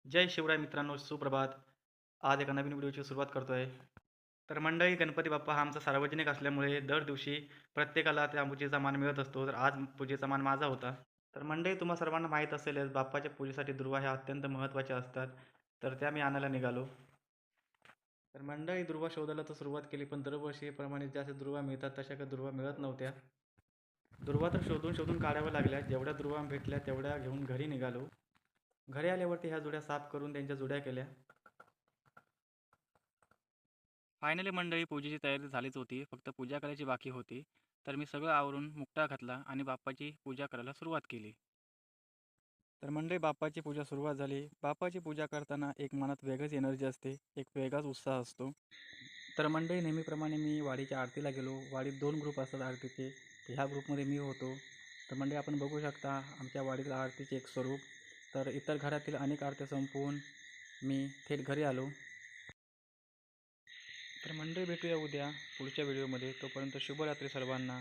जय शिवराय मित्रांनो, सुप्रभात. आज एका नवीन व्हिडिओची सुरुवात करतोय. तर मंडळी, गणपती बाप्पा हा आमचा सार्वजनिक असल्यामुळे दर दिवशी प्रत्येकाला त्या पूजेचा मान मिळत असतो. तर आज पूजेचा मान माझा होता. तर मंडळी, तुम्हा सर्वांना माहीत असेलच, बाप्पाच्या पूजेसाठी दुर्वा ह्या अत्यंत महत्त्वाच्या असतात. तर त्या मी आणायला निघालो. तर मंडळी, दुर्वा शोधायला तर सुरुवात केली, पण दरवर्षीप्रमाणे ज्या दुर्वा मिळतात तशा काही दुर्वा मिळत नव्हत्या. दुर्वा तर शोधून शोधून काढाव्या लागल्या. जेवढ्या दुर्वा भेटल्या तेवढ्या घेऊन घरी निघालो. घरी आल्यावरती ह्या जुड्या साफ करून त्यांच्या जुड्या केल्या. फायनली मंडळी, पूजेची तयारी झालीच होती. फक्त पूजा करायची बाकी होती. तर मी सगळं आवरून मुकटा घातला आणि बाप्पाची पूजा करायला सुरुवात केली. तर मंडळी, बाप्पाची पूजा सुरुवात झाली. बाप्पाची पूजा करताना एक मनात वेगळीच एनर्जी असते, एक वेगळाच उत्साह असतो. तर मंडळी, नेहमीप्रमाणे मी वाडीच्या आरतीला गेलो. वाडीत 2 ग्रुप असतात आरतीचे. तर ह्या ग्रुपमध्ये मी होतो. तर मंडळी, आपण बघू शकता आमच्या वाडीतल्या आरतीचे एक स्वरूप. तर इतर घरातील अनेक आरत्या संपवून मी थेट घरी आलो. तर मंडळी, भेटूया उद्या पुढच्या व्हिडिओमध्ये. तोपर्यंत शुभरात्री सर्वांना.